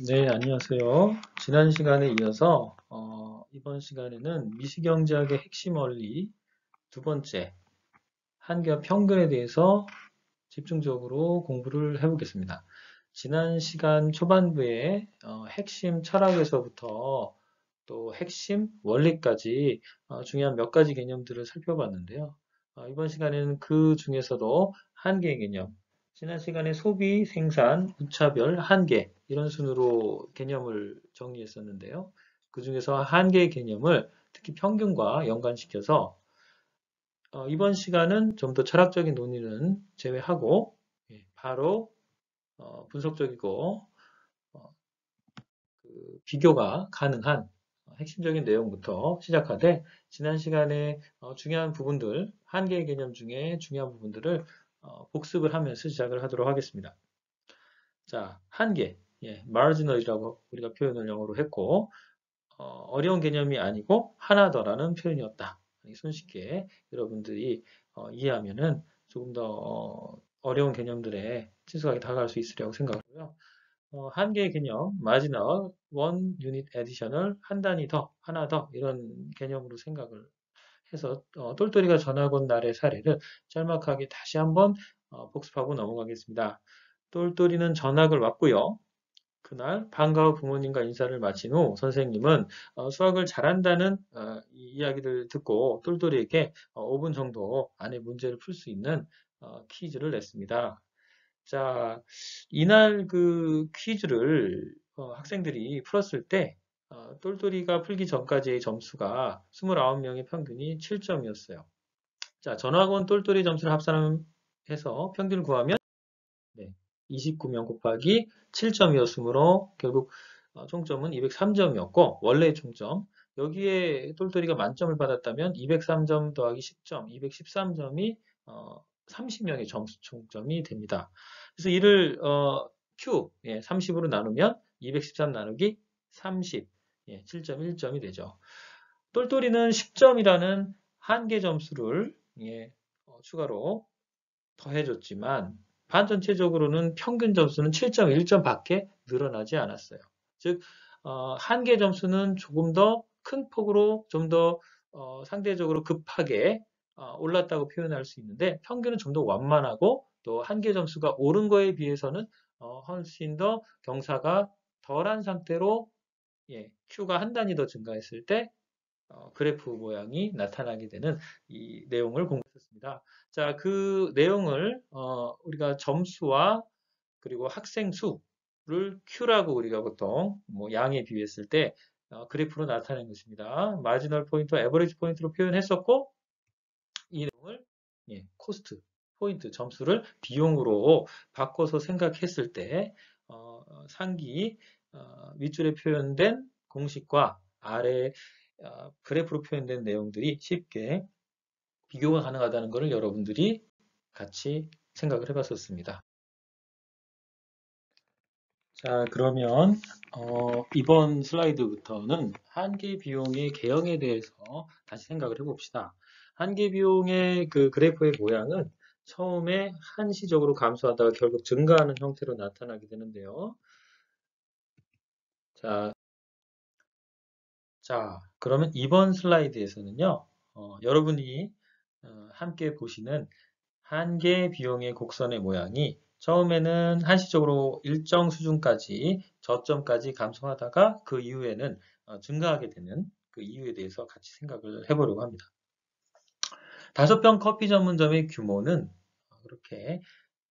네, 안녕하세요. 지난 시간에 이어서 이번 시간에는 미시경제학의 핵심 원리 두 번째, 한계와 평균에 대해서 집중적으로 공부를 해보겠습니다. 지난 시간 초반부에 핵심 철학에서부터 또 핵심 원리까지 중요한 몇 가지 개념들을 살펴봤는데요. 이번 시간에는 그 중에서도 한계 개념, 지난 시간에 소비, 생산, 무차별, 한계 이런 순으로 개념을 정리했었는데요. 그 중에서 한계 개념을 특히 평균과 연관시켜서 이번 시간은 좀 더 철학적인 논의는 제외하고 바로 분석적이고 어, 비교가 가능한 핵심적인 내용부터 시작하되 지난 시간에 중요한 부분들, 한계 개념 중에 중요한 부분들을 복습을 하면서 시작을 하도록 하겠습니다. 자, 한계, marginal이라고 우리가 표현을 영어로 했고 어려운 개념이 아니고 하나 더라는 표현이었다. 손쉽게 여러분들이 이해하면은 조금 더 어려운 개념들에 친숙하게 다가갈 수 있으리라고 생각하고요. 한 개의 개념, marginal, one unit additional, 한 단위 더, 하나 더 이런 개념으로 생각을 해서 똘똘이가 전학 온 날의 사례를 짤막하게 다시 한번 복습하고 넘어가겠습니다. 똘똘이는 전학을 왔고요. 그날 방과 후 부모님과 인사를 마친 후 선생님은 수학을 잘한다는 이 이야기를 듣고 똘똘이에게 5분 정도 안에 문제를 풀 수 있는 퀴즈를 냈습니다. 자, 이날 그 퀴즈를 학생들이 풀었을 때 똘똘이가 풀기 전까지의 점수가 29명의 평균이 7점이었어요. 자, 전학원 똘똘이 점수를 합산해서 평균을 구하면 네, 29명 곱하기 7점이었으므로 결국 총점은 203점이었고 원래의 총점 여기에 똘똘이가 만점을 받았다면 203점 더하기 10점, 213점이 30명의 점수 총점이 됩니다. 그래서 이를 Q 30으로 나누면 213 나누기 30, 7.1점이 되죠. 똘똘이는 10점이라는 한계 점수를 추가로 더해줬지만 반전체적으로는 평균 점수는 7.1점 밖에 늘어나지 않았어요. 즉 한계 점수는 조금 더 큰 폭으로 좀 더 상대적으로 급하게 올랐다고 표현할 수 있는데 평균은 좀 더 완만하고 또 한계 점수가 오른 거에 비해서는 훨씬 더 경사가 덜한 상태로 Q가 한 단위 더 증가했을 때 그래프 모양이 나타나게 되는 이 내용을 공부했습니다. 자, 그 내용을 우리가 점수와 그리고 학생 수를 Q라고 우리가 보통 뭐 양에 비유했을 때 그래프로 나타낸 것입니다. 마지널 포인트와 에버리지 포인트로 표현했었고 이 내용을 코스트, 포인트, 점수를 비용으로 바꿔서 생각했을 때 상기 윗줄에 표현된 공식과 아래 그래프로 표현된 내용들이 쉽게 비교가 가능하다는 것을 여러분들이 같이 생각을 해봤었습니다. 자, 그러면 이번 슬라이드부터는 한계 비용의 개형에 대해서 다시 생각을 해봅시다. 한계 비용의 그 그래프의 모양은 처음에 한시적으로 감소하다가 결국 증가하는 형태로 나타나게 되는데요. 자, 그러면 이번 슬라이드에서는요, 여러분이 함께 보시는 한계 비용의 곡선의 모양이 처음에는 한시적으로 일정 수준까지 저점까지 감소하다가 그 이후에는 증가하게 되는 그 이유에 대해서 같이 생각을 해보려고 합니다. 5병 커피 전문점의 규모는 그렇게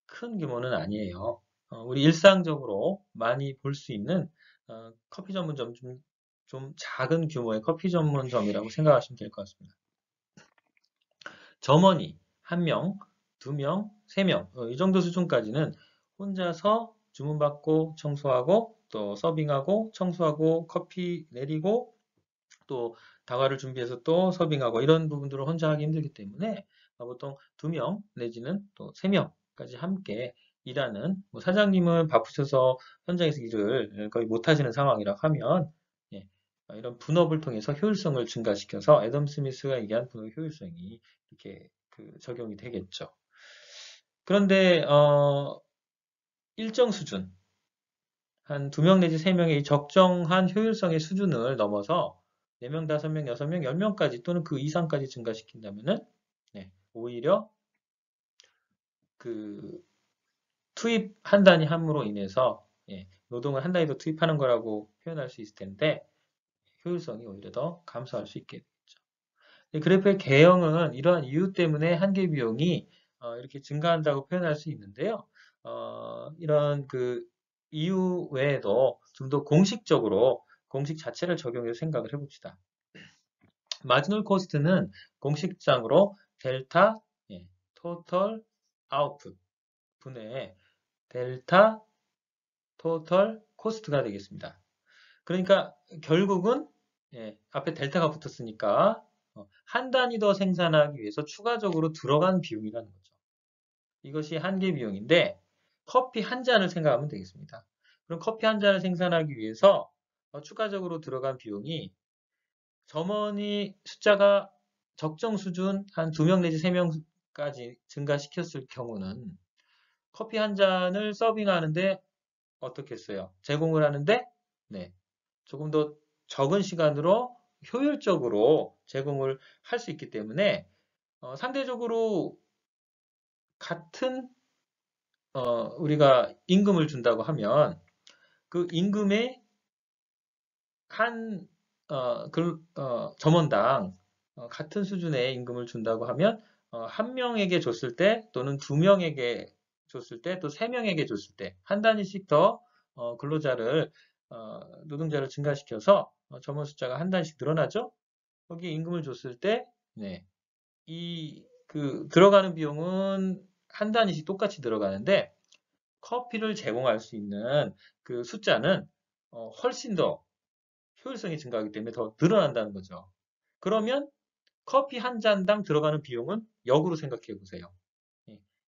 큰 규모는 아니에요. 우리 일상적으로 많이 볼 수 있는 커피 전문점 좀 작은 규모의 커피 전문점이라고 생각하시면 될 것 같습니다. 점원이 1명, 2명, 3명 이 정도 수준까지는 혼자서 주문받고 청소하고 또 서빙하고 청소하고 커피 내리고 또 다과를 준비해서 또 서빙하고 이런 부분들을 혼자 하기 힘들기 때문에 보통 2명 내지는 또 3명까지 함께 일하는 뭐 사장님은 바쁘셔서 현장에서 일을 거의 못 하시는 상황이라 하면 이런 분업을 통해서 효율성을 증가시켜서 애덤 스미스가 얘기한 분업 효율성이 이렇게 적용이 되겠죠. 그런데 일정 수준 한 2명 내지 3명의 적정한 효율성의 수준을 넘어서 4명, 5명, 6명, 10명까지 또는 그 이상까지 증가시킨다면은 네, 오히려 그 투입 한 단위 함으로 인해서 노동을 한 단위 더 투입하는 거라고 표현할 수 있을 텐데 효율성이 오히려 더 감소할 수 있게 되죠. 그래프의 개형은 이러한 이유 때문에 한계 비용이 이렇게 증가한다고 표현할 수 있는데요. 이런 그 이유 외에도 좀 더 공식적으로 공식 자체를 적용해서 생각을 해봅시다. 마지널 코스트는 공식상으로 델타 토털 아웃풋 분의 델타 토털 코스트가 되겠습니다. 그러니까 결국은 앞에 델타가 붙었으니까 한 단위 더 생산하기 위해서 추가적으로 들어간 비용이라는 거죠. 이것이 한계 비용인데 커피 한 잔을 생각하면 되겠습니다. 그럼 커피 한 잔을 생산하기 위해서 추가적으로 들어간 비용이 점원이 숫자가 적정 수준 한 2명 내지 3명까지 증가시켰을 경우는 커피 한 잔을 서빙하는데 어떻게 했어요? 제공을 하는데 네, 조금 더 적은 시간으로 효율적으로 제공을 할 수 있기 때문에 상대적으로 같은 우리가 임금을 준다고 하면 그 임금의 한 점원당 같은 수준의 임금을 준다고 하면 한 명에게 줬을 때 또는 2명에게 줬을 때 또 3명에게 줬을 때 한 단위씩 더 근로자를 노동자를 증가시켜서 점원 숫자가 한 단위씩 늘어나죠. 거기에 임금을 줬을 때 네, 들어가는 비용은 한 단위씩 똑같이 들어가는데 커피를 제공할 수 있는 그 숫자는 훨씬 더 효율성이 증가하기 때문에 더 늘어난다는 거죠. 그러면 커피 한 잔당 들어가는 비용은 역으로 생각해 보세요.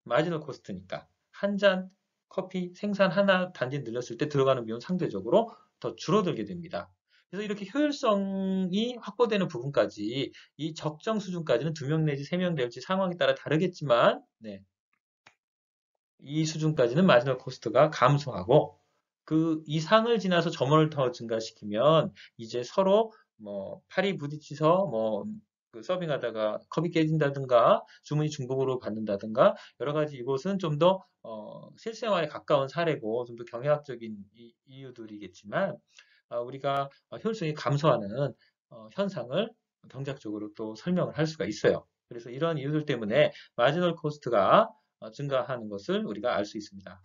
마지널 코스트니까 한 잔 커피 생산 하나 단지 늘렸을 때 들어가는 비용은 상대적으로 더 줄어들게 됩니다. 그래서 이렇게 효율성이 확보되는 부분까지 이 적정 수준까지는 2명 내지 3명 될지 상황에 따라 다르겠지만 네, 이 수준까지는 마지널 코스트가 감소하고 그 이상을 지나서 점원을 더 증가시키면 이제 서로 뭐 팔이 부딪혀서 그 서빙하다가 컵이 깨진다든가 주문이 중복으로 받는다든가 여러 가지 이것은 좀 더 실생활에 가까운 사례고 좀 더 경제학적인 이유들이겠지만 우리가 효율성이 감소하는 현상을 경제학적으로 또 설명을 할 수가 있어요. 그래서 이런 이유들 때문에 마지널 코스트가 증가하는 것을 우리가 알 수 있습니다.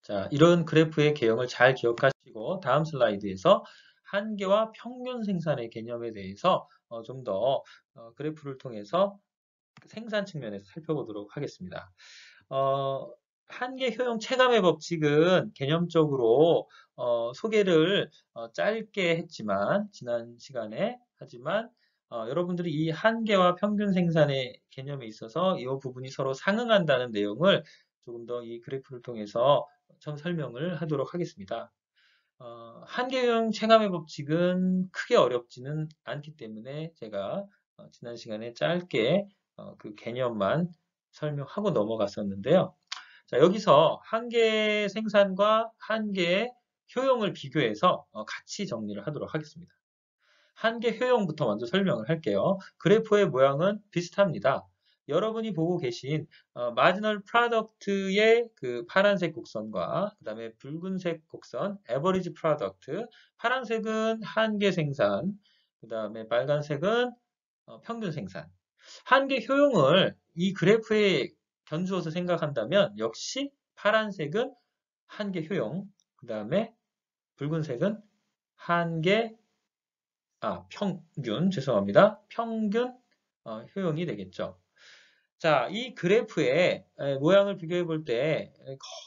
자, 이런 그래프의 개형을 잘 기억하시고 다음 슬라이드에서 한계와 평균 생산의 개념에 대해서 좀 더 그래프를 통해서 생산 측면에서 살펴보도록 하겠습니다. 한계 효용 체감의 법칙은 개념적으로 소개를 짧게 했지만 지난 시간에 하지만 여러분들이 이 한계와 평균 생산의 개념에 있어서 이 부분이 서로 상응한다는 내용을 조금 더 이 그래프를 통해서 좀 설명을 하도록 하겠습니다. 한계효용 체감의 법칙은 크게 어렵지는 않기 때문에 제가 지난 시간에 짧게 그 개념만 설명하고 넘어갔었는데요. 자, 여기서 한계 생산과 한계 효용을 비교해서 같이 정리를 하도록 하겠습니다. 한계 효용부터 먼저 설명을 할게요. 그래프의 모양은 비슷합니다. 여러분이 보고 계신 마지널 프로덕트의 그 파란색 곡선과 그 다음에 붉은색 곡선 에버리지 프로덕트 파란색은 한계 생산 그 다음에 빨간색은 평균 생산 한계 효용을 이 그래프에 견주어서 생각한다면 역시 파란색은 한계 효용 그 다음에 붉은색은 한계 평균, 죄송합니다. 평균 효용이 되겠죠. 자, 이 그래프의 모양을 비교해 볼 때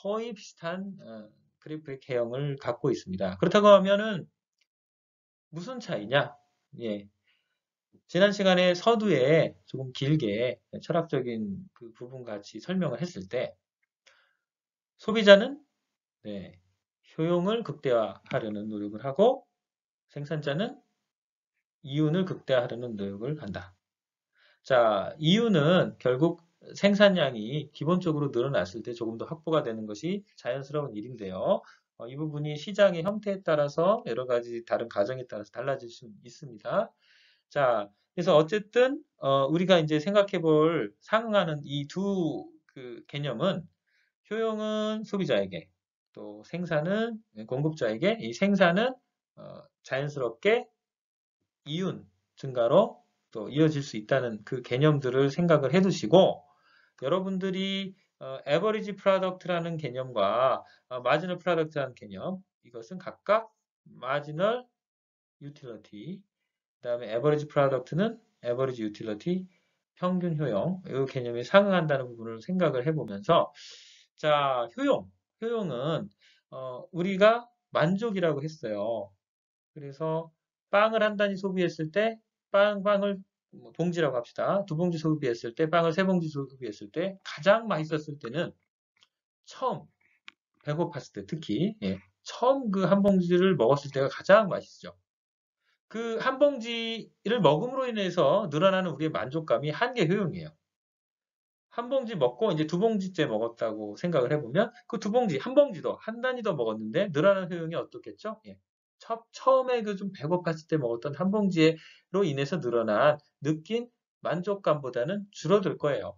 거의 비슷한 그래프의 개형을 갖고 있습니다. 그렇다고 하면은 무슨 차이냐? 예. 지난 시간에 서두에 조금 길게 철학적인 그 부분 같이 설명을 했을 때 소비자는 네, 효용을 극대화하려는 노력을 하고 생산자는 이윤을 극대화하려는 노력을 한다. 자, 이유는 결국 생산량이 기본적으로 늘어났을 때 조금 더 확보가 되는 것이 자연스러운 일인데요. 이 부분이 시장의 형태에 따라서 여러 가지 다른 가정에 따라서 달라질 수 있습니다. 자, 그래서 어쨌든 우리가 이제 생각해 볼 상응하는 이 두 그 개념은 효용은 소비자에게 또 생산은 공급자에게 이 생산은 자연스럽게 이윤 증가로 또 이어질 수 있다는 그 개념들을 생각을 해 두시고 여러분들이 에버리지 프로덕트라는 개념과 마지널 프로덕트라는 개념 이것은 각각 마지널 유틸리티 그다음에 에버리지 프로덕트는 에버리지 유틸리티 평균 효용 이 개념에 상응한다는 부분을 생각을 해보면서 자 효용은 우리가 만족이라고 했어요. 그래서 빵을 한 단위 소비했을 때 빵을 뭐 봉지라고 합시다. 두 봉지 소비했을 때 빵을 세 봉지 소비했을 때 가장 맛있었을 때는 처음 배고팠을 때 특히 처음 그 한 봉지를 먹었을 때가 가장 맛있죠. 그 한 봉지를 먹음으로 인해서 늘어나는 우리의 만족감이 한계 효용이에요. 한 봉지 먹고 이제 두 봉지째 먹었다고 생각을 해보면 그 두 봉지, 한 봉지 더, 한 단위 더 먹었는데 늘어나는 효용이 어떻겠죠? 처음에 그 좀 배고팠을 때 먹었던 한 봉지로 인해서 늘어난 느낀 만족감보다는 줄어들 거예요.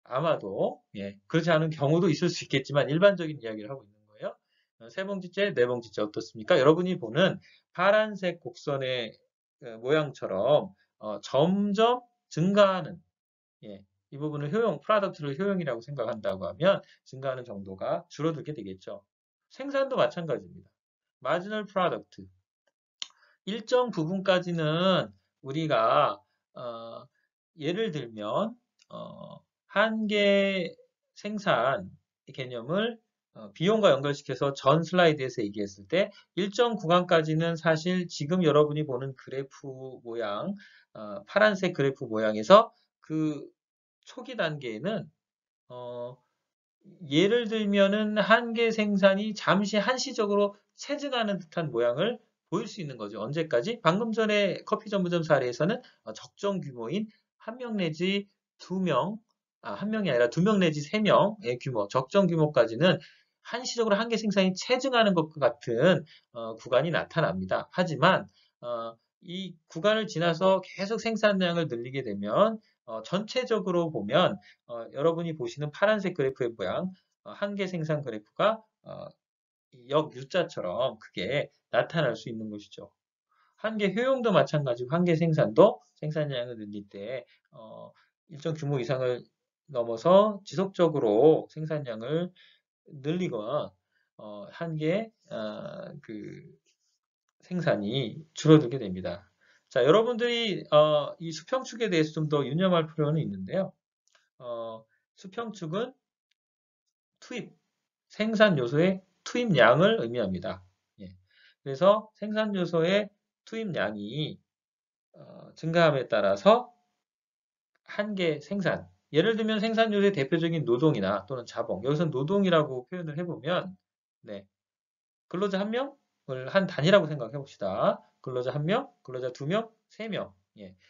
아마도 그렇지 않은 경우도 있을 수 있겠지만 일반적인 이야기를 하고 있는 거예요. 세 봉지째, 네 봉지째 어떻습니까? 여러분이 보는 파란색 곡선의 모양처럼 점점 증가하는 이 부분을 프로덕트를 효용이라고 생각한다고 하면 증가하는 정도가 줄어들게 되겠죠. 생산도 마찬가지입니다. 마지널 프로덕트 일정 부분까지는 우리가 예를 들면 한계 생산 개념을 비용과 연결시켜서 전 슬라이드에서 얘기했을 때 일정 구간까지는 사실 지금 여러분이 보는 그래프 모양, 파란색 그래프 모양에서 그 초기 단계에는 예를 들면은 한계 생산이 잠시 한시적으로 체증하는 듯한 모양을 보일 수 있는 거죠. 언제까지? 방금 전에 커피 전문점 사례에서는 적정 규모인 한 명 내지 두 명, 한 명이 아니라 두 명 내지 세 명의 규모, 적정 규모까지는 한시적으로 한계 생산이 체증하는 것과 같은 구간이 나타납니다. 하지만 이 구간을 지나서 계속 생산량을 늘리게 되면 전체적으로 보면 여러분이 보시는 파란색 그래프의 모양, 한계 생산 그래프가 역U자처럼 크게 나타날 수 있는 것이죠. 한계 효용도 마찬가지고 한계 생산도 생산량을 늘릴 때 일정 규모 이상을 넘어서 지속적으로 생산량을 늘리거나 한계 그 생산이 줄어들게 됩니다. 자, 여러분들이 이 수평축에 대해서 좀 더 유념할 필요는 있는데요. 수평축은 투입, 생산 요소의 투입량을 의미합니다. 그래서 생산 요소의 투입량이 증가함에 따라서 한계 생산, 예를 들면 생산 요소의 대표적인 노동이나 또는 자본, 여기서 노동이라고 표현을 해보면 근로자 한 명을 한 단위라고 생각해 봅시다. 근로자 한 명, 근로자 두 명, 세 명.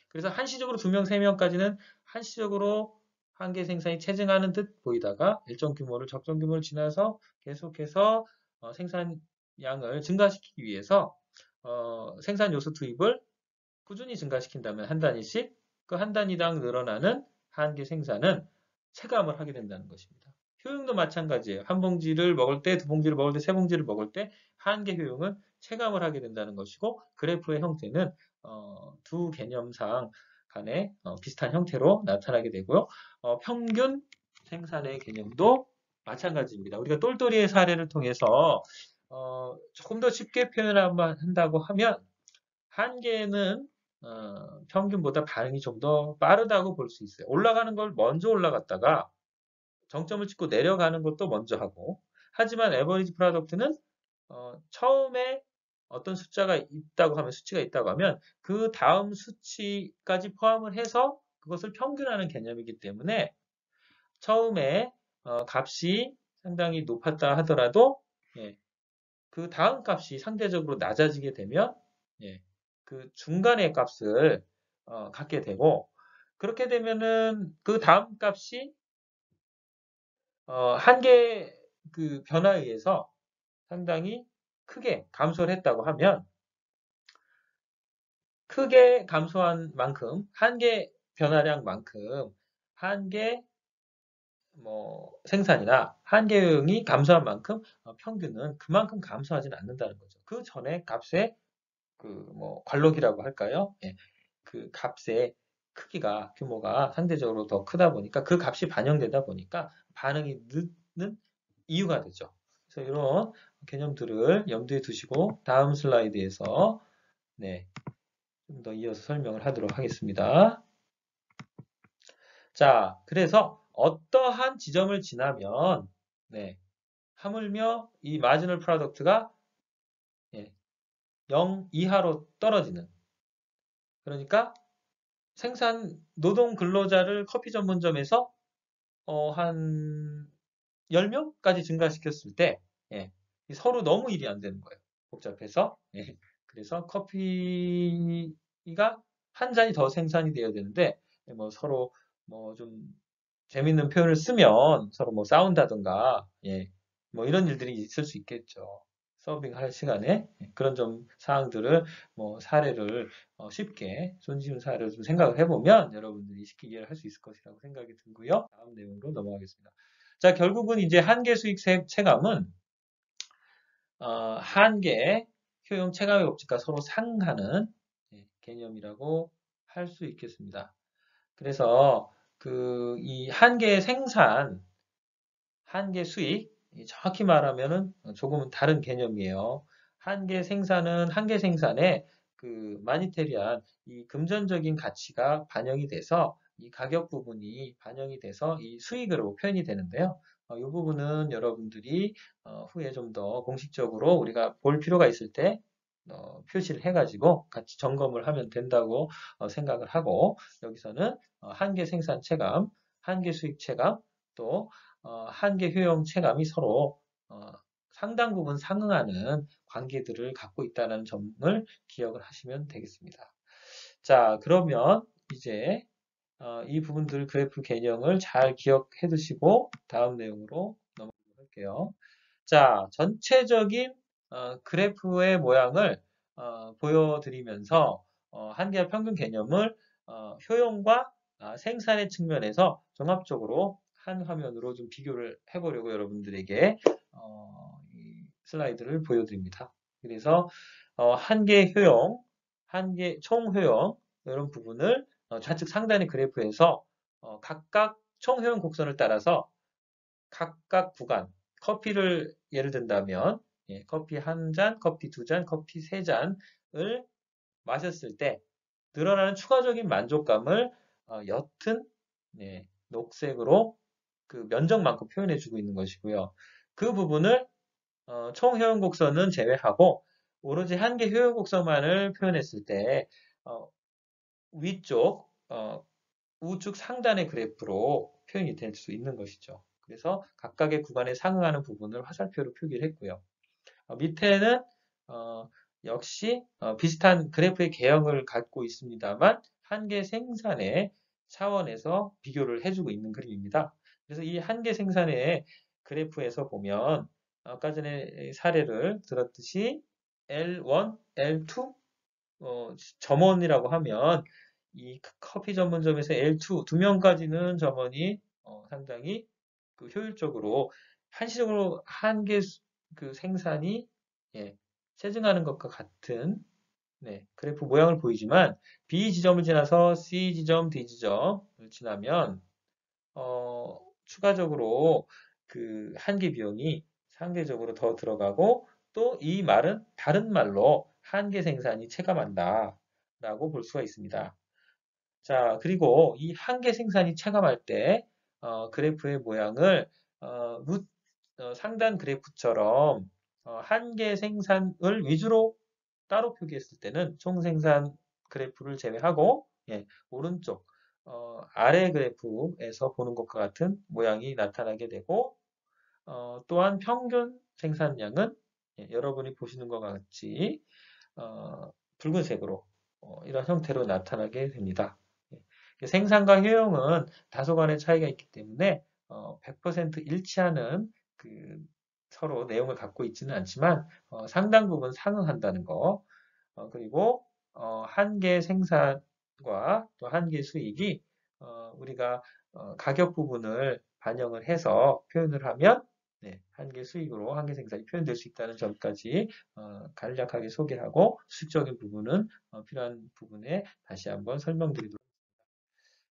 그래서 한시적으로 두 명, 세 명까지는 한시적으로 한계 생산이 체증하는 듯 보이다가 일정 규모를 적정 규모를 지나서 계속해서 생산량을 증가시키기 위해서 생산 요소 투입을 꾸준히 증가시킨다면 한 단위씩 그 한 단위당 늘어나는 한계 생산은 체감을 하게 된다는 것입니다. 효용도 마찬가지예요. 한 봉지를 먹을 때, 두 봉지를 먹을 때, 세 봉지를 먹을 때 한계 효용은 체감을 하게 된다는 것이고 그래프의 형태는 두 개념상 간에 비슷한 형태로 나타나게 되고요. 평균 생산의 개념도 마찬가지입니다. 우리가 똘똘이의 사례를 통해서 조금 더 쉽게 표현한다고 하면 한계는 평균보다 반응이 좀 더 빠르다고 볼 수 있어요. 올라가는 걸 먼저 올라갔다가 정점을 찍고 내려가는 것도 먼저 하고 하지만 에버리지 프로덕트는 처음에 어떤 숫자가 있다고 하면 수치가 있다고 하면 그 다음 수치까지 포함을 해서 그것을 평균하는 개념이기 때문에 처음에 값이 상당히 높았다 하더라도 그 다음 값이 상대적으로 낮아지게 되면 그 중간의 값을 갖게 되고 그렇게 되면은 그 다음 값이 한계 그 변화에 의해서 상당히 크게 감소를 했다고 하면 크게 감소한 만큼 한계 변화량만큼 한계 뭐 생산이나 한계 요용이 감소한 만큼 평균은 그만큼 감소하지는 않는다는 거죠. 그 전에 값의 그 뭐 관록이라고 할까요? 예, 그 값의 크기가 규모가 상대적으로 더 크다 보니까 그 값이 반영되다 보니까 반응이 늦는 이유가 되죠. 그래서 이런 개념들을 염두에 두시고 다음 슬라이드에서 네, 좀 더 이어서 설명을 하도록 하겠습니다. 자, 그래서 어떠한 지점을 지나면 네, 하물며 이 마지널 프로덕트가 0 이하로 떨어지는 그러니까 생산 노동 근로자를 커피 전문점에서 한 10명까지 증가시켰을 때 예, 서로 너무 일이 안 되는 거예요. 복잡해서. 예, 그래서 커피가 한 잔이 더 생산이 되어야 되는데 뭐 서로 뭐 좀 재밌는 표현을 쓰면 서로 뭐 싸운다든가 예, 뭐 이런 일들이 있을 수 있겠죠. 서빙할 시간에 예, 그런 좀 사항들을 뭐 사례를 쉽게 손쉬운 사례를 좀 생각을 해보면 여러분들이 쉽게 이해를 할 수 있을 것이라고 생각이 들고요. 다음 내용으로 넘어가겠습니다. 자, 결국은 이제 한계 수익 체감은 한계 효용 체감의 법칙과 서로 상하는 예, 개념이라고 할 수 있겠습니다. 그래서 그 이 한계 생산, 한계 수익, 정확히 말하면은 조금은 다른 개념이에요. 한계 생산은 한계 생산에 그 마니테리안, 이 금전적인 가치가 반영이 돼서 이 가격 부분이 반영이 돼서 이 수익으로 표현이 되는데요. 이 부분은 여러분들이 후에 좀 더 공식적으로 우리가 볼 필요가 있을 때 표시를 해가지고 같이 점검을 하면 된다고 생각을 하고 여기서는 한계 생산 체감, 한계 수익 체감, 또 한계 효용 체감이 서로 상당 부분 상응하는 관계들을 갖고 있다는 점을 기억을 하시면 되겠습니다. 자, 그러면 이제 이 부분들 그래프 개념을 잘 기억해 두시고 다음 내용으로 넘어가도록 할게요. 자, 전체적인 그래프의 모양을 보여드리면서 한계와 평균 개념을 효용과 생산의 측면에서 종합적으로 한 화면으로 좀 비교를 해보려고 여러분들에게 이 슬라이드를 보여드립니다. 그래서 한계 효용, 한계 총 효용 이런 부분을 좌측 상단의 그래프에서 각각 총 효용 곡선을 따라서 각각 구간 커피를 예를 든다면 예, 커피 한 잔, 커피 두 잔, 커피 세 잔을 마셨을 때 늘어나는 추가적인 만족감을 옅은 예, 녹색으로 그 면적만큼 표현해주고 있는 것이고요. 그 부분을 총 효용 곡선은 제외하고 오로지 한계 효용 곡선만을 표현했을 때 위쪽 우측 상단의 그래프로 표현이 될 수 있는 것이죠. 그래서 각각의 구간에 상응하는 부분을 화살표로 표기를 했고요. 밑에는 역시 비슷한 그래프의 개형을 갖고 있습니다만 한계 생산의 차원에서 비교를 해주고 있는 그림입니다. 그래서 이 한계 생산의 그래프에서 보면 아까 전에 사례를 들었듯이 L1, L2 점원이라고 하면 이 커피 전문점에서 L2 두 명까지는 점원이 상당히 그 효율적으로 한시적으로 한계 그 생산이 예, 체증하는 것과 같은 네, 그래프 모양을 보이지만 B 지점을 지나서 C 지점, D 지점을 지나면 추가적으로 그 한계 비용이 상대적으로 더 들어가고 또 이 말은 다른 말로 한계 생산이 체감한다 라고 볼 수가 있습니다. 자, 그리고 이 한계 생산이 체감할 때 그래프의 모양을 상단 그래프처럼 한계 생산을 위주로 따로 표기했을 때는 총생산 그래프를 제외하고 예, 오른쪽 아래 그래프에서 보는 것과 같은 모양이 나타나게 되고 또한 평균 생산량은 예, 여러분이 보시는 것과 같이 붉은색으로 이런 형태로 나타나게 됩니다. 예, 생산과 효용은 다소간의 차이가 있기 때문에 100% 일치하는 그 서로 내용을 갖고 있지는 않지만 상당 부분 상응한다는 거. 그리고 한계 생산과 또 한계 수익이 우리가 가격 부분을 반영을 해서 표현을 하면 네, 한계 수익으로 한계 생산이 표현될 수 있다는 점까지 간략하게 소개하고 수식적인 부분은 필요한 부분에 다시 한번 설명드리도록 하겠습니다.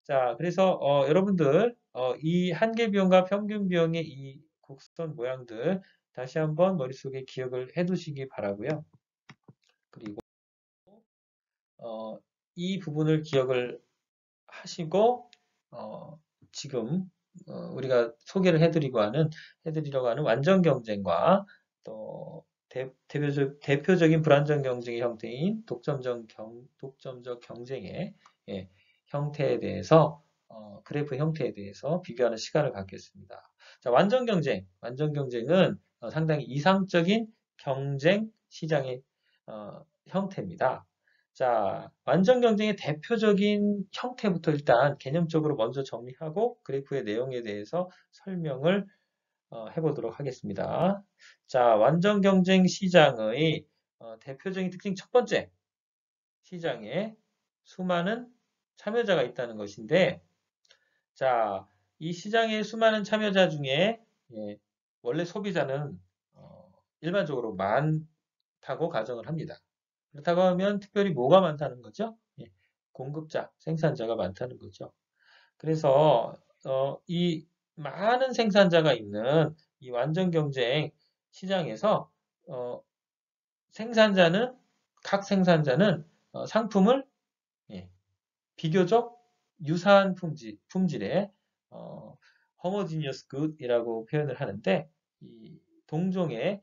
자, 그래서 여러분들 이 한계 비용과 평균 비용의 이 곡선 모양들 다시 한번 머릿속에 기억을 해 두시기 바라고요. 그리고 이 부분을 기억을 하시고 지금 우리가 소개를 해드리려고 하는 완전 경쟁과 또 대표적인 불완전 경쟁의 형태인 독점적 경쟁의 예, 형태에 대해서 그래프 형태에 대해서 비교하는 시간을 갖겠습니다. 자, 완전 경쟁은 상당히 이상적인 경쟁 시장의 형태입니다. 자, 완전 경쟁의 대표적인 형태부터 일단 개념적으로 먼저 정리하고 그래프의 내용에 대해서 설명을 해보도록 하겠습니다. 자, 완전 경쟁 시장의 대표적인 특징 첫 번째, 시장에 수많은 참여자가 있다는 것인데, 자, 이 시장의 수많은 참여자 중에 원래 소비자는 일반적으로 많다고 가정을 합니다. 그렇다고 하면 특별히 뭐가 많다는 거죠? 공급자, 생산자가 많다는 거죠. 그래서 이 많은 생산자가 있는 이 완전 경쟁 시장에서 각 생산자는 상품을 비교적 유사한 품질의 homogeneous good이라고 표현을 하는데 이 동종의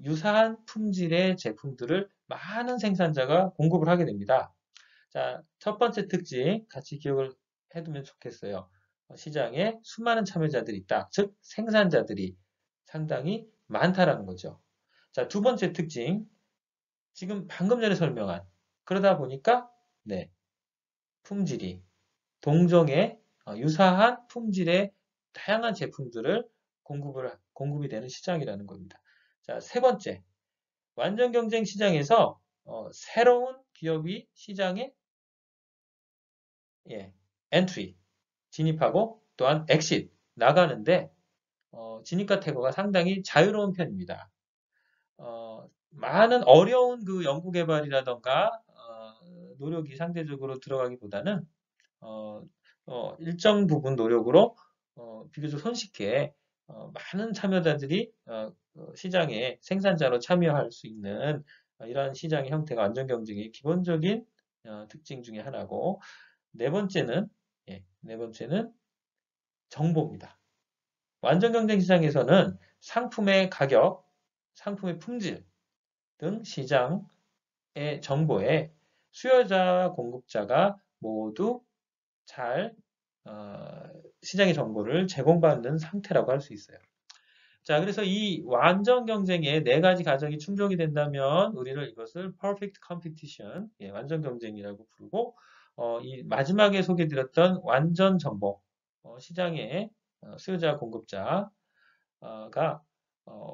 유사한 품질의 제품들을 많은 생산자가 공급을 하게 됩니다. 자, 첫 번째 특징 같이 기억을 해두면 좋겠어요. 시장에 수많은 참여자들이 있다. 즉 생산자들이 상당히 많다라는 거죠. 자, 두 번째 특징 지금 방금 전에 설명한 그러다 보니까 네, 품질이 동종의 유사한 품질의 다양한 제품들을 공급이 되는 시장이라는 겁니다. 자, 세 번째, 완전 경쟁 시장에서 새로운 기업이 시장에 엔트리, 진입하고 또한 엑싯, 나가는데 진입과 퇴거가 상당히 자유로운 편입니다. 많은 어려운 그 연구개발이라던가 노력이 상대적으로 들어가기보다는 일정 부분 노력으로 비교적 손쉽게 많은 참여자들이 시장에 생산자로 참여할 수 있는 이러한 시장의 형태가 완전 경쟁의 기본적인 특징 중에 하나고 네 번째는 정보입니다. 완전 경쟁 시장에서는 상품의 가격, 상품의 품질 등 시장의 정보에 수요자, 공급자가 모두 잘 시장의 정보를 제공받는 상태라고 할 수 있어요. 자, 그래서 이 완전 경쟁의 네 가지 가정이 충족이 된다면 우리는 이것을 perfect competition, 완전 경쟁이라고 부르고 이 마지막에 소개드렸던 완전 정보, 시장의 수요자, 공급자가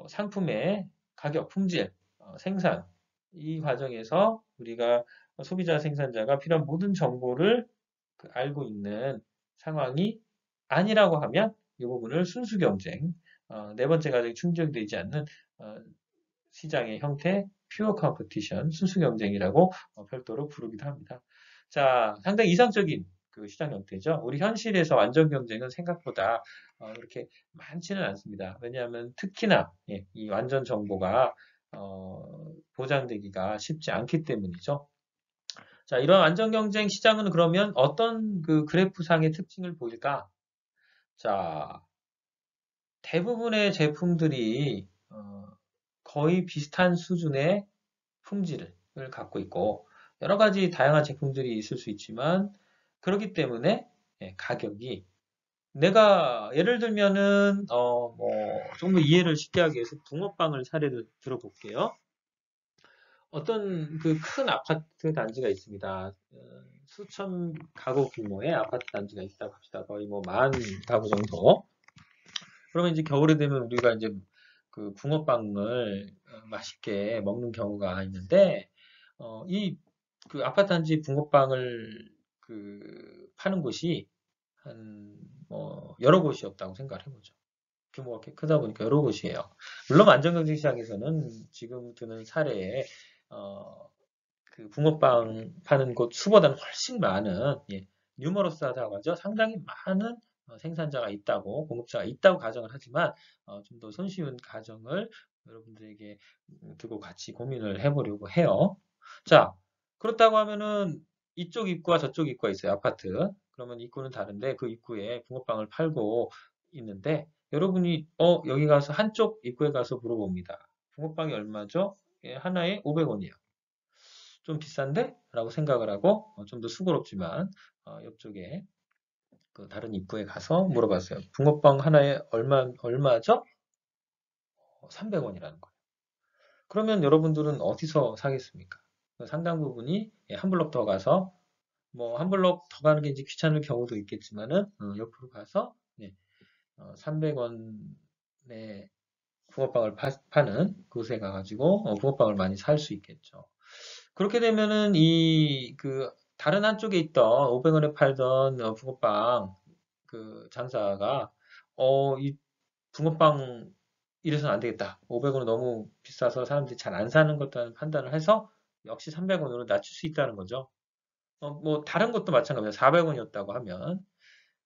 상품의 가격, 품질, 생산 이 과정에서 우리가 소비자, 생산자가 필요한 모든 정보를 알고 있는 상황이 아니라고 하면 이 부분을 순수 경쟁, 네 번째 가정이 충족되지 않는 시장의 형태, pure competition, 순수 경쟁이라고 별도로 부르기도 합니다. 자, 상당히 이상적인 그 시장 형태죠. 우리 현실에서 완전 경쟁은 생각보다 그렇게 많지는 않습니다. 왜냐하면 특히나 이 완전 정보가 보장되기가 쉽지 않기 때문이죠. 자, 이런 완전 경쟁 시장은 그러면 어떤 그 그래프상의 특징을 보일까? 자, 대부분의 제품들이 거의 비슷한 수준의 품질을 갖고 있고 여러 가지 다양한 제품들이 있을 수 있지만 그렇기 때문에 가격이 내가 예를 들면은 좀 더 이해를 쉽게 하기 위해서 붕어빵을 사례를 들어볼게요. 어떤 그 큰 아파트 단지가 있습니다. 수천 가구 규모의 아파트 단지가 있다고 합시다. 거의 뭐 10,000 가구 정도. 그러면 이제 겨울에 되면 우리가 이제 그 붕어빵을 맛있게 먹는 경우가 있는데, 이 그 아파트 단지 붕어빵을 파는 곳이 한 여러 곳이었다고 생각을 해보죠. 규모가 꽤 크다 보니까 여러 곳이에요. 물론 안전경쟁 시장에서는 지금 드는 사례에 그 붕어빵 파는 곳 수보다는 훨씬 많은, 예, 뉴머러스하다고 하죠. 상당히 많은 생산자가 있다고, 공급자가 있다고 가정을 하지만 좀 더 손쉬운 가정을 여러분들에게 두고 같이 고민을 해보려고 해요. 자, 그렇다고 하면은 이쪽 입구와 저쪽 입구가 있어요. 아파트. 그러면 입구는 다른데 그 입구에 붕어빵을 팔고 있는데 여러분이 여기 가서 한쪽 입구에 가서 물어봅니다. 붕어빵이 얼마죠? 예, 하나에 500원이요. 좀 비싼데? 라고 생각을 하고 좀 더 수고롭지만 옆쪽에 그 다른 입구에 가서 물어봤어요. 붕어빵 하나에 얼마죠? 300원이라는 거예요. 그러면 여러분들은 어디서 사겠습니까? 상당 부분이 한 블록 더 가서 한 블록 더 가는 게 이제 귀찮을 경우도 있겠지만은 옆으로 가서 300원에 붕어빵을 파는 곳에 가가지고 붕어빵을 많이 살 수 있겠죠. 그렇게 되면은 다른 한쪽에 있던 500원에 팔던 붕어빵 그 장사가 이 붕어빵 이래서는 안 되겠다. 500원은 너무 비싸서 사람들이 잘 안 사는 것다는 판단을 해서 역시 300원으로 낮출 수 있다는 거죠. 다른 것도 마찬가지예요. 400원이었다고 하면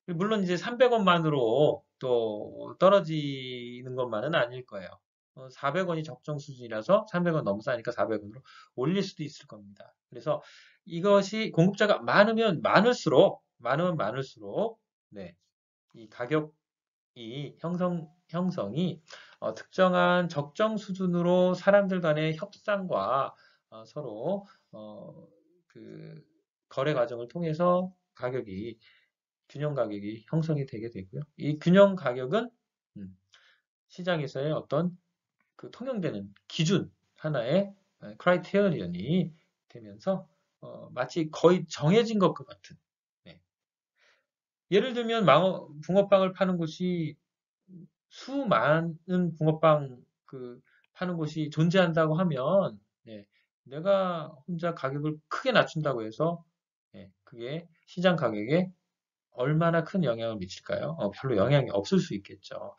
물론 이제 300원만으로 또 떨어지는 것만은 아닐 거예요. 400원이 적정 수준이라서 300원 너무 싸니까 400원으로 올릴 수도 있을 겁니다. 그래서 이것이 공급자가 많으면 많을수록, 네, 이 가격이 형성이 특정한 적정 수준으로 사람들 간의 협상과 서로 그 거래 과정을 통해서 균형 가격이 형성이 되게 되고요. 이 균형 가격은 시장에서의 어떤 그 통용되는 기준 하나의 크라이테리언이 되면서 마치 거의 정해진 것과 같은. 네. 예를 들면 붕어빵을 파는 곳이 수많은 붕어빵 파는 곳이 존재한다고 하면, 네, 내가 혼자 가격을 크게 낮춘다고 해서 그게 시장 가격에 얼마나 큰 영향을 미칠까요? 별로 영향이 없을 수 있겠죠.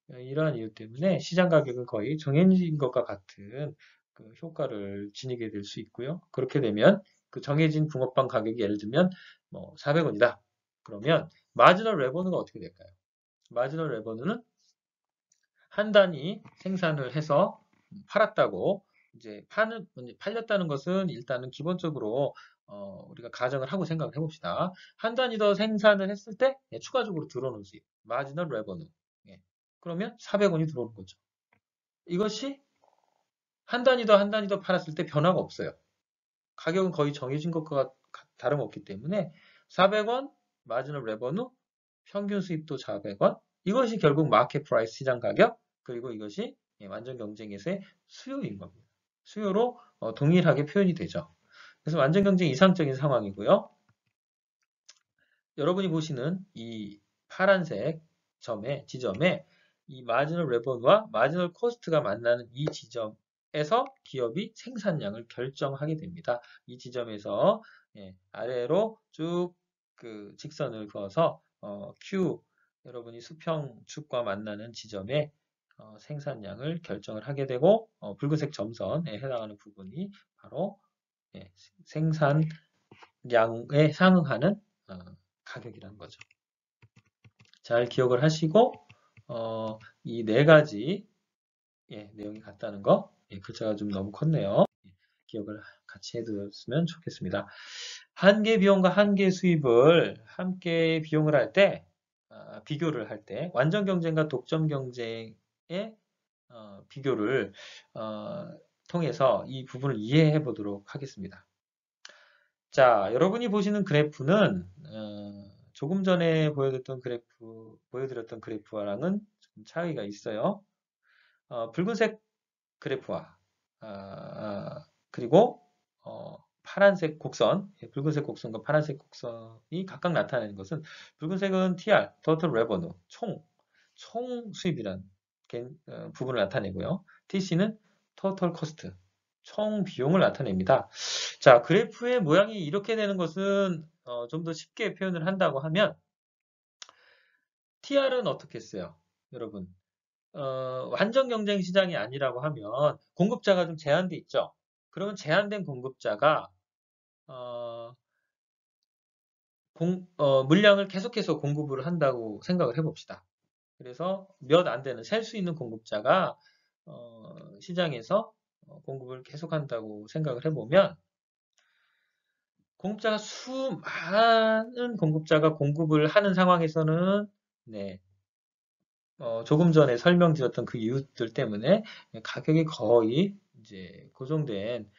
이러한 이유 때문에 시장 가격은 거의 정해진 것과 같은 그 효과를 지니게 될 수 있고요. 그렇게 되면 그 정해진 붕어빵 가격이 예를 들면 400원이다. 그러면 마지널 레버누가 어떻게 될까요? 마지널 레버누는 한 단위 생산을 해서 팔았다고 이제 팔렸다는 것은 일단은 기본적으로 우리가 가정을 하고 생각을 해봅시다. 한 단위 더 생산을 했을 때 추가적으로 들어오는 수입, 마지널 레버누. 그러면 400원이 들어오는 거죠. 이것이 한 단위 더 팔았을 때 변화가 없어요. 가격은 거의 정해진 것과 다름없기 때문에 400원, 마지널 레버누, 평균 수입도 400원. 이것이 결국 마켓 프라이스 시장 가격, 그리고 이것이 완전 경쟁에서의 수요인 겁니다. 수요로 동일하게 표현이 되죠. 그래서 완전 경쟁 이상적인 상황이고요. 여러분이 보시는 이 파란색 지점에 이 마지널 레버누와 마지널 코스트가 만나는 이 지점에서 기업이 생산량을 결정하게 됩니다. 이 지점에서 아래로 쭉 그 직선을 그어서 Q 여러분이 수평축과 만나는 지점에 생산량을 결정을 하게 되고 붉은색 점선에 해당하는 부분이 바로 생산량에 상응하는 가격이라는 거죠. 잘 기억을 하시고 이 네 가지 내용이 같다는 거, 글자가 좀 너무 컸네요. 기억을 같이 해두었으면 좋겠습니다. 한계 비용과 한계 수입을 함께 비용을 할 때, 비교를 할 때, 완전 경쟁과 독점 경쟁의 비교를 통해서 이 부분을 이해해 보도록 하겠습니다. 자, 여러분이 보시는 그래프는 조금 전에 보여드렸던 그래프와랑은 좀 차이가 있어요. 붉은색 그래프와 그리고 파란색 곡선, 붉은색 곡선과 파란색 곡선이 각각 나타내는 것은 붉은색은 TR, Total Revenue, 총 총 수입이란 부분을 나타내고요. TC는 total cost, 총 비용을 나타냅니다. 자, 그래프의 모양이 이렇게 되는 것은 좀 더 쉽게 표현을 한다고 하면 TR은 어떻게 써요? 여러분, 완전 경쟁 시장이 아니라고 하면 공급자가 좀 제한돼 있죠. 그러면 제한된 공급자가 물량을 계속해서 공급을 한다고 생각을 해봅시다. 그래서 몇 안 되는 셀 수 있는 공급자가 시장에서 공급을 계속한다고 생각을 해보면 공급자가 수많은 공급자가 공급을 하는 상황에서는 네, 조금 전에 설명드렸던 그 이유들 때문에 가격이 거의 이제 고정된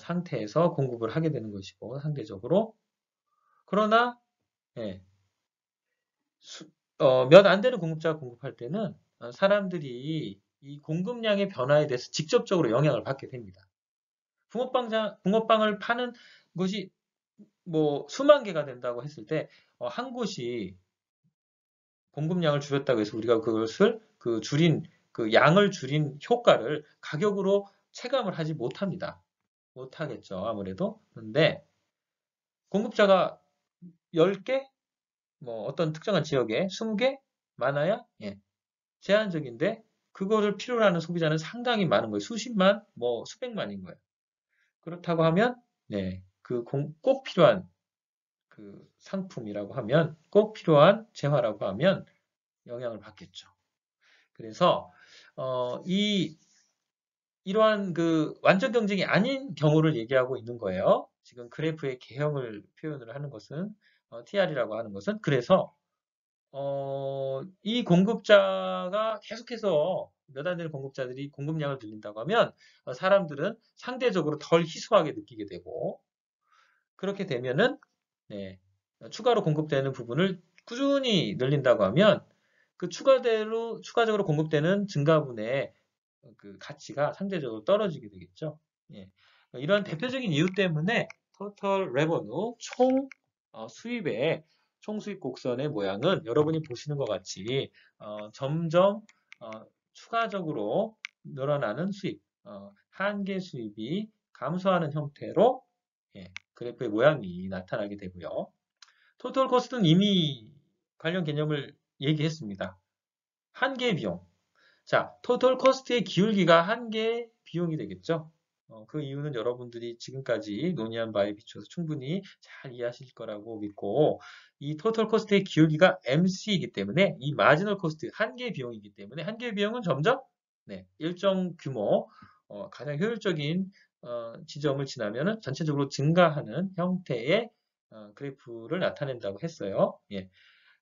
상태에서 공급을 하게 되는 것이고 상대적으로 그러나 예, 몇 안 되는 공급자가 공급할 때는 사람들이 이 공급량의 변화에 대해서 직접적으로 영향을 받게 됩니다. 붕어빵을 파는 곳이 뭐 수만 개가 된다고 했을 때 한 곳이 공급량을 줄였다고 해서 우리가 그것을 그 양을 줄인 효과를 가격으로 체감을 하지 못합니다. 못하겠죠, 아무래도. 그런데 공급자가 10개, 뭐 어떤 특정한 지역에 20개 많아야 예, 제한적인데 그거를 필요로 하는 소비자는 상당히 많은 거예요. 수십만, 뭐 수백만인 거예요. 그렇다고 하면 네, 꼭 필요한 그 상품이라고 하면 꼭 필요한 재화라고 하면 영향을 받겠죠. 그래서 이러한 그 완전 경쟁이 아닌 경우를 얘기하고 있는 거예요. 지금 그래프의 개형을 표현을 하는 것은 TR이라고 하는 것은 그래서 이 공급자가 계속해서 몇 안 되는 공급자들이 공급량을 늘린다고 하면 사람들은 상대적으로 덜 희소하게 느끼게 되고 그렇게 되면은 네, 추가로 공급되는 부분을 꾸준히 늘린다고 하면 그 추가적으로 공급되는 증가분의 그 가치가 상대적으로 떨어지게 되겠죠. 예. 이러한 대표적인 이유 때문에 total revenue 수입의 총 수입 곡선의 모양은 여러분이 보시는 것 같이 점점 추가적으로 늘어나는 수입, 한계 수입이 감소하는 형태로 예, 그래프의 모양이 나타나게 되고요. 토탈 코스트는 이미 관련 개념을 얘기했습니다. 한계 비용. 자, 토탈 코스트의 기울기가 한계 비용이 되겠죠. 그 이유는 여러분들이 지금까지 논의한 바에 비춰서 충분히 잘 이해하실 거라고 믿고 이 토탈 코스트의 기울기가 MC이기 때문에 이 마지널 코스트 한계 비용이기 때문에 한계 비용은 점점 네, 일정 규모 가장 효율적인 지점을 지나면은 전체적으로 증가하는 형태의 그래프를 나타낸다고 했어요. 예.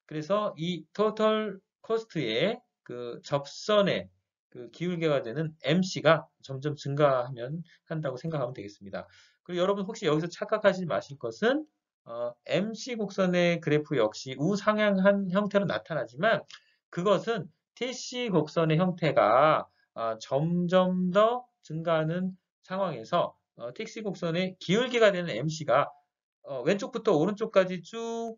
그래서 이 토탈 코스트의 그 접선의 그 기울기가 되는 MC가 점점 증가하면 한다고 생각하면 되겠습니다. 그리고 여러분 혹시 여기서 착각하지 마실 것은 MC 곡선의 그래프 역시 우상향한 형태로 나타나지만 그것은 TC 곡선의 형태가 점점 더 증가하는 상황에서 TC 곡선의 기울기가 되는 MC가 왼쪽부터 오른쪽까지 쭉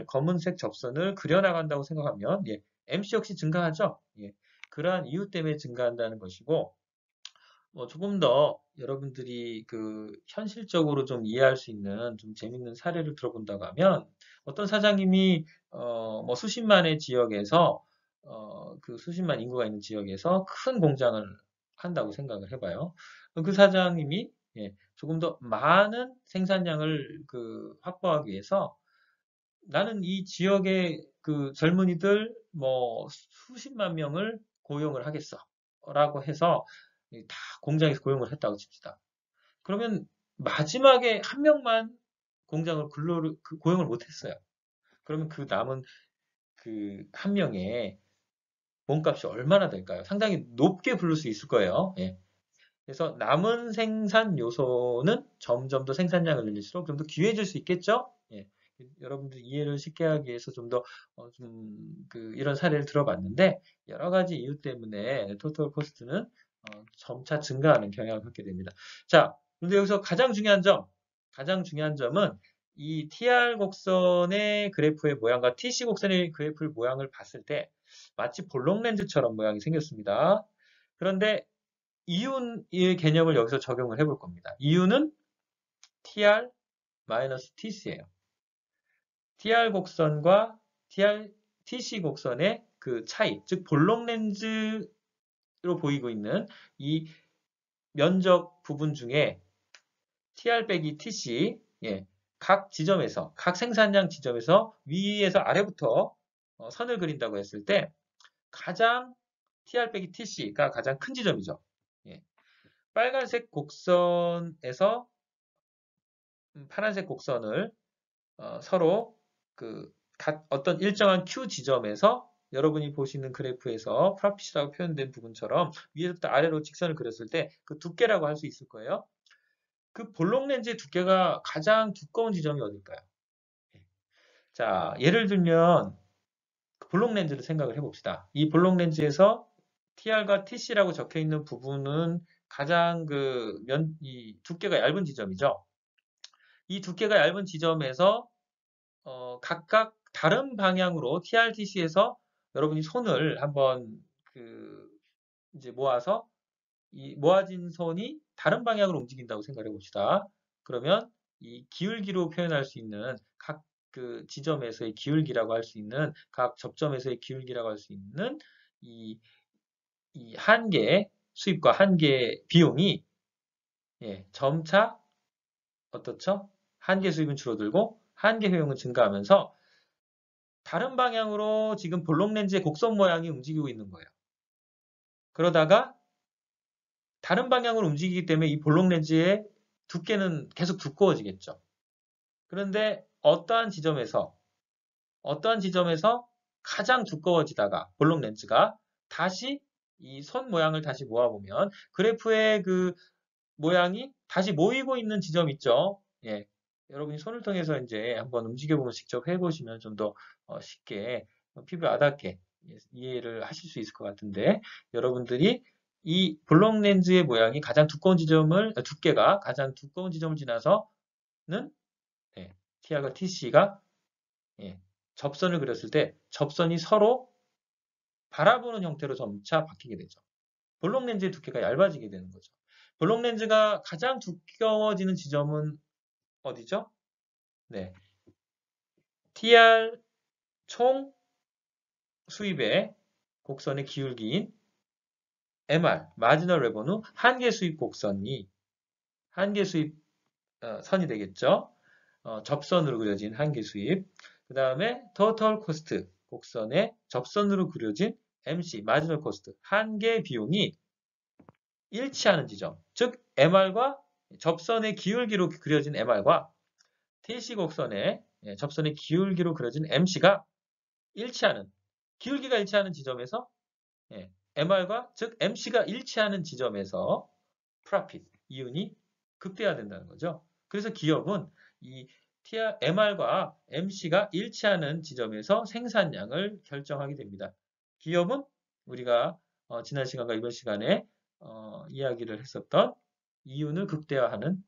검은색 접선을 그려나간다고 생각하면, 예, MC 역시 증가하죠? 예, 그러한 이유 때문에 증가한다는 것이고, 조금 더 여러분들이 그 현실적으로 좀 이해할 수 있는 좀 재밌는 사례를 들어본다고 하면, 어떤 사장님이, 뭐 수십만의 지역에서, 그 수십만 인구가 있는 지역에서 큰 공장을 한다고 생각을 해봐요. 그 사장님이, 예, 조금 더 많은 생산량을 확보하기 위해서 나는 이 지역의 그 젊은이들 뭐 수십만 명을 고용을 하겠어. 라고 해서 다 공장에서 고용을 했다고 칩시다. 그러면 마지막에 한 명만 고용을 못했어요. 그러면 그 남은 그 한 명의 몸값이 얼마나 될까요? 상당히 높게 부를 수 있을 거예요. 예. 그래서 남은 생산 요소는 점점 더 생산량을 늘릴수록 좀 더 귀해질 수 있겠죠? 예. 여러분들 이해를 쉽게 하기 위해서 좀 더, 이런 사례를 들어봤는데, 여러 가지 이유 때문에 토탈 코스트는 점차 증가하는 경향을 갖게 됩니다. 자, 그런데 여기서 가장 중요한 점은 이 TR 곡선의 그래프의 모양과 TC 곡선의 그래프의 모양을 봤을 때, 마치 볼록 렌즈처럼 모양이 생겼습니다. 그런데 이윤의 개념을 여기서 적용을 해볼 겁니다. 이윤은 TR-TC예요. TR 곡선과 TC 곡선의 그 차이, 즉 볼록 렌즈로 보이고 있는 이 면적 부분 중에 TR 빼기 TC, 각 지점에서, 각 생산량 지점에서 위에서 아래부터 선을 그린다고 했을 때 가장 TR 빼기 TC가 가장 큰 지점이죠. 빨간색 곡선에서 파란색 곡선을 서로 어떤 일정한 Q 지점에서 여러분이 보시는 그래프에서 프라핏이라고 표현된 부분처럼 위에서부터 아래로 직선을 그렸을 때 그 두께라고 할 수 있을 거예요. 그 볼록 렌즈의 두께가 가장 두꺼운 지점이 어딜까요? 자, 예를 들면 볼록 렌즈를 생각을 해봅시다. 이 볼록 렌즈에서 TR과 TC라고 적혀 있는 부분은 가장 이 두께가 얇은 지점이죠. 이 두께가 얇은 지점에서 각각 다른 방향으로 TR, TC에서 여러분이 손을 한번 이제 모아서 이 모아진 손이 다른 방향으로 움직인다고 생각해 봅시다. 그러면 이 기울기로 표현할 수 있는 각 지점에서의 기울기라고 할 수 있는 각 접점에서의 기울기라고 할 수 있는 이 한계 수입과 한계 비용이 점차 어떻죠? 한계 수입은 줄어들고 한계 효용은 증가하면서 다른 방향으로 지금 볼록 렌즈의 곡선 모양이 움직이고 있는 거예요. 그러다가 다른 방향으로 움직이기 때문에 이 볼록 렌즈의 두께는 계속 두꺼워지겠죠. 그런데 어떠한 지점에서 가장 두꺼워지다가 볼록 렌즈가 다시 이 선 모양을 다시 모아보면 그래프의 그 모양이 다시 모이고 있는 지점 있죠. 여러분이 손을 통해서 이제 한번 움직여보면 직접 해보시면 좀 더 쉽게 피부에 와닿게 이해를 하실 수 있을 것 같은데 여러분들이 이 볼록 렌즈의 모양이 가장 두꺼운 두께가 가장 두꺼운 지점을 지나서는 TR과 TC가 접선을 그렸을 때 접선이 서로 바라보는 형태로 점차 바뀌게 되죠. 볼록 렌즈의 두께가 얇아지게 되는 거죠. 볼록 렌즈가 가장 두꺼워지는 지점은 어디죠? TR 총 수입의 곡선의 기울기인 MR, 마지널 레버누, 한계 수입 곡선이 한계 수입 선이 되겠죠. 접선으로 그려진 한계 수입. 그 다음에 토탈 코스트 곡선의 접선으로 그려진 MC, 마지널 코스트, 한계 비용이 일치하는 지점. 즉 MR과 접선의 기울기로 그려진 MR과 TC 곡선의 접선의 기울기로 그려진 MC가 일치하는 기울기가 일치하는 지점에서 MR과 즉 MC가 일치하는 지점에서 프로핏, 이윤이 극대화된다는 거죠. 그래서 기업은 이 MR과 MC가 일치하는 지점에서 생산량을 결정하게 됩니다. 기업은 우리가 지난 시간과 이번 시간에 이야기를 했었던 이윤을 극대화하는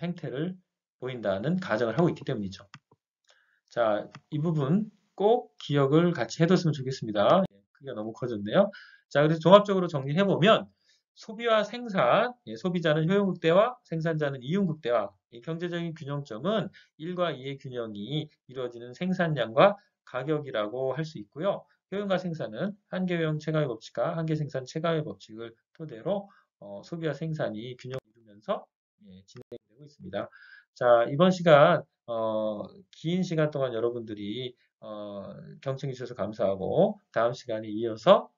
행태를 보인다는 가정을 하고 있기 때문이죠. 자, 이 부분 꼭 기억을 같이 해뒀으면 좋겠습니다. 크기가 너무 커졌네요. 자, 그래서 종합적으로 정리해보면 소비와 생산, 소비자는 효용 극대화, 생산자는 이윤 극대화. 이 경제적인 균형점은 1과 2의 균형이 이루어지는 생산량과 가격이라고 할 수 있고요. 효용과 생산은 한계효용 최강의 법칙과 한계생산 최강의 법칙을 토대로 소비와 생산이 균형을 이루면서 진행되고 있습니다. 자, 이번 시간 긴 시간 동안 여러분들이 경청해 주셔서 감사하고 다음 시간에 이어서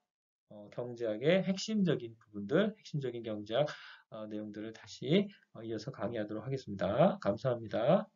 경제학의 핵심적인 부분들, 핵심적인 경제학 내용들을 다시 이어서 강의하도록 하겠습니다. 감사합니다.